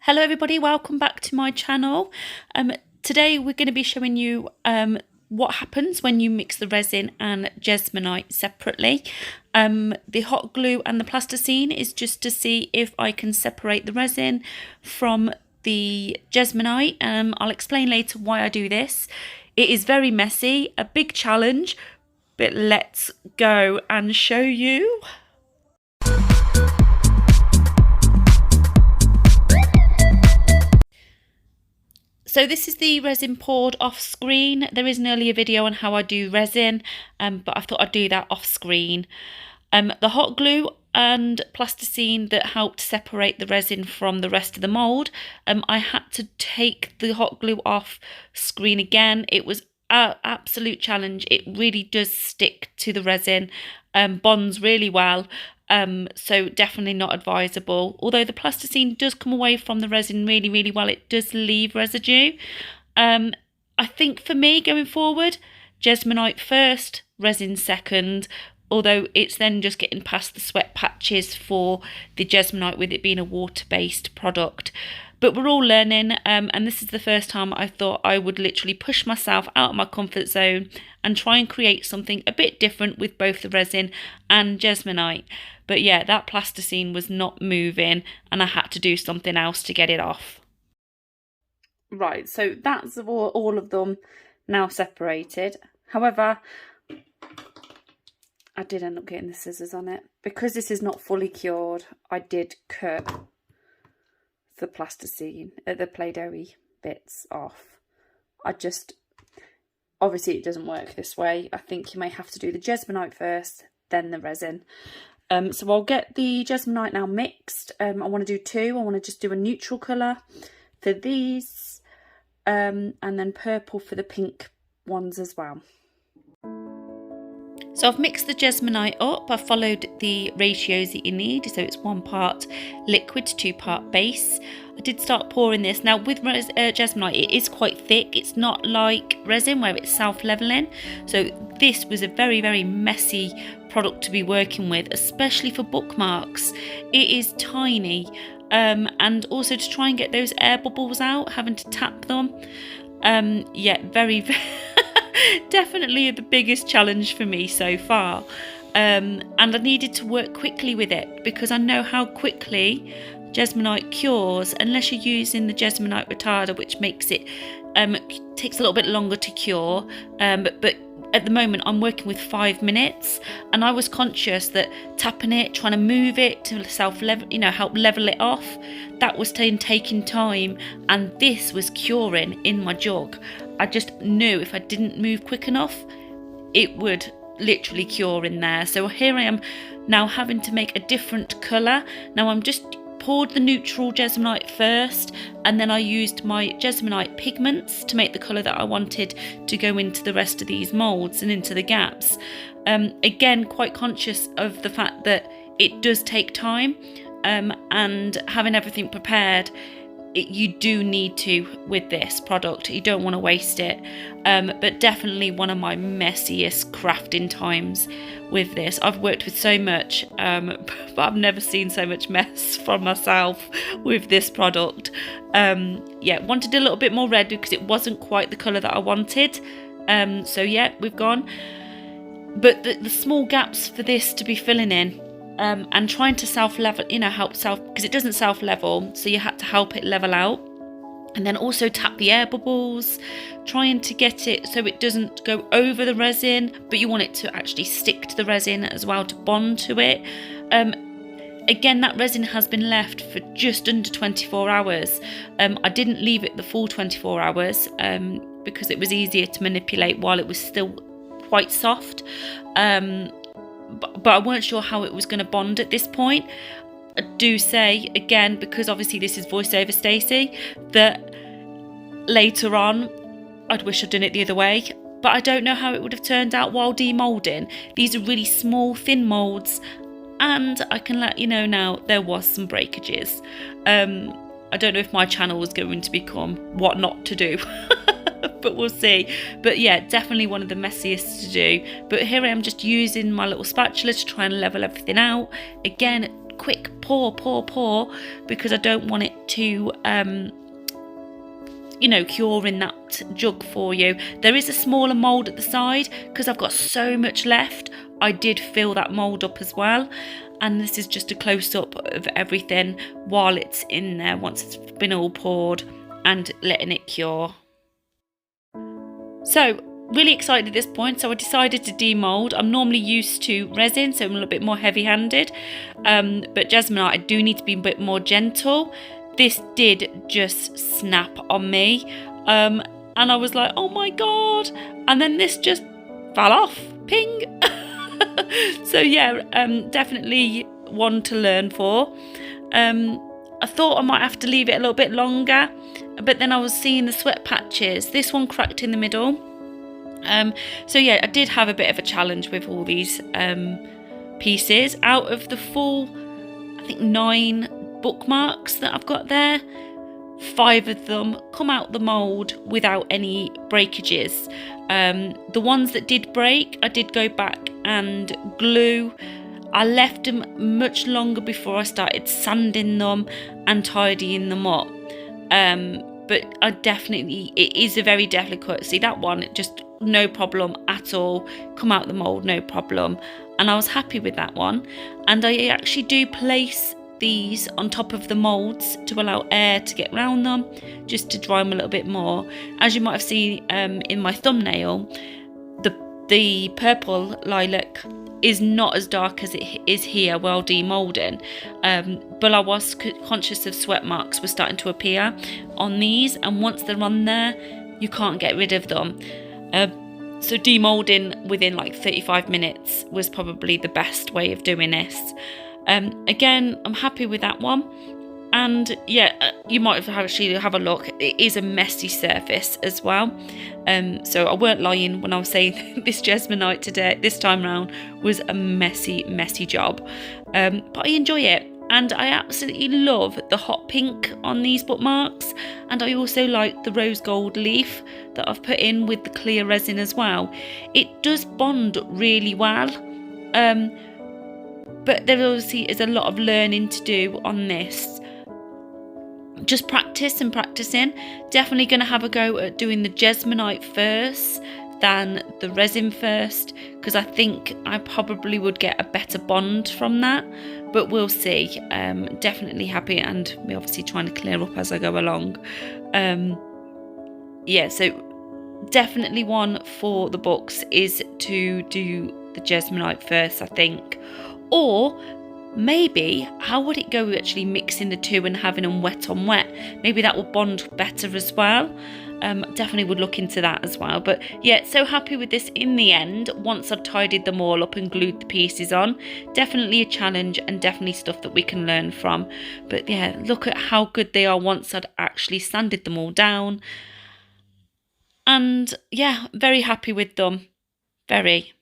Hello everybody, welcome back to my channel. Today we're going to be showing you what happens when you mix the resin and Jesmonite separately. The hot glue and the plasticine is just to see if I can separate the resin from the Jesmonite. I'll explain later why I do this. It is very messy, a big challenge, but let's go and show you. So this is the resin poured off screen. There is an earlier video on how I do resin, but I thought I'd do that off screen. The hot glue and plasticine that helped separate the resin from the rest of the mould, I had to take the hot glue off screen again. It was an absolute challenge. It really does stick to the resin, bonds really well. So definitely not advisable. Although the plasticine does come away from the resin really well, it does leave residue. I think for me going forward, Jesmonite first, resin second, although it's then just getting past the sweat patches for the Jesmonite with it being a water-based product. But we're all learning, and this is the first time I thought I would literally push myself out of my comfort zone and try and create something a bit different with both the resin and Jesmonite. But yeah, that plasticine was not moving and I had to do something else to get it off. Right, so that's all of them now separated. However, I did end up getting the scissors on it. Because this is not fully cured, I did cut the plasticine, the Play-Doh-y bits off. Obviously it doesn't work this way. I think you may have to do the Jesmonite first, then the resin. So I'll get the Jesmonite now mixed. I want to do two. I want to just do a neutral colour for these, and then purple for the pink ones as well. So I've mixed the Jesmonite up. I've followed the ratios that you need. So it's 1 part liquid, 2 part base. I did start pouring this. Now with Jesmonite, it is quite thick. It's not like resin where it's self-leveling. So this was a very messy product to be working with, especially for bookmarks. It is tiny. And also to try and get those air bubbles out, having to tap them. Yeah, very definitely the biggest challenge for me so far, and I needed to work quickly with it because I know how quickly Jesmonite cures unless you're using the Jesmonite retarder, which makes it takes a little bit longer to cure, but at the moment I'm working with 5 minutes, and I was conscious that tapping it, trying to move it to self-level, help level it off, that was taking time, and this was curing in my jug. I just knew if I didn't move quick enough, it would literally cure in there. So here I am now having to make a different colour. Now I'm just poured the neutral Jesmonite first, and then I used my Jesmonite pigments to make the colour that I wanted to go into the rest of these moulds and into the gaps. Again, quite conscious of the fact that it does take time, and having everything prepared, you do need to with this product. You don't want to waste it, but definitely one of my messiest crafting times with this. I've worked with so much, but I've never seen so much mess from myself with this product. Yeah, wanted a little bit more red because it wasn't quite the colour that I wanted, so yeah, we've gone. But the small gaps for this to be filling in, and trying to self-level, because it doesn't self-level, so you had to help it level out, and then also tap the air bubbles, trying to get it so it doesn't go over the resin, but you want it to actually stick to the resin as well, to bond to it. Again, that resin has been left for just under 24 hours. I didn't leave it the full 24 hours because it was easier to manipulate while it was still quite soft. But I weren't sure how it was going to bond at this point. I do say, again, because obviously this is voiceover Stacey, that later on I'd wish I'd done it the other way, but I don't know how it would have turned out while demoulding. These are really small, thin moulds, and I can let you know now there was some breakages. I don't know if my channel was going to become what not to do. But we'll see. But yeah, definitely one of the messiest to do. But here I am just using my little spatula to try and level everything out. Again, quick pour, because I don't want it to cure in that jug for you. There is a smaller mould at the side because I've got so much left. I did fill that mould up as well, and this is just a close-up of everything while it's in there once it's been all poured and letting it cure. So really excited at this point, so I decided to demould. I'm normally used to resin, so I'm a little bit more heavy-handed, but Jesmonite, I do need to be a bit more gentle. This did just snap on me, and I was like, oh my god, and then this just fell off, ping. So yeah, definitely one to learn for. I thought I might have to leave it a little bit longer, but then I was seeing the sweat patches. This one cracked in the middle. So yeah, I did have a bit of a challenge with all these pieces. Out of the full, I think 9 bookmarks that I've got there, 5 of them come out the mould without any breakages. The ones that did break, I did go back and glue. I left them much longer before I started sanding them and tidying them up. But it is a very delicate. See that one, it just no problem at all, come out the mould, no problem. And I was happy with that one. And I actually do place these on top of the moulds to allow air to get around them, just to dry them a little bit more. As you might have seen in my thumbnail, the purple lilac is not as dark as it is here while demoulding, but I was conscious of sweat marks were starting to appear on these, and once they're on there you can't get rid of them. So demoulding within like 35 minutes was probably the best way of doing this. Again, I'm happy with that one, and yeah, you might actually have a look. It is a messy surface as well, so I weren't lying when I was saying this Jesmonite today, this time round, was a messy job, but I enjoy it, and I absolutely love the hot pink on these bookmarks, and I also like the rose gold leaf that I've put in with the clear resin as well. It does bond really well, but there obviously is a lot of learning to do on this. Just practice and practicing. Definitely going to have a go at doing the Jesmonite first than the resin first, because I think I probably would get a better bond from that, but we'll see. Definitely happy, and we're obviously trying to clear up as I go along. Yeah, so definitely one for the books is to do the Jesmonite first, I think. Or maybe, how would it go actually mixing the two and having them wet on wet? Maybe that will bond better as well. Definitely would look into that as well. But yeah, so happy with this in the end, once I've tidied them all up and glued the pieces on. Definitely a challenge, and definitely stuff that we can learn from. But yeah, look at how good they are once I'd actually sanded them all down. And yeah, very happy with them. Very.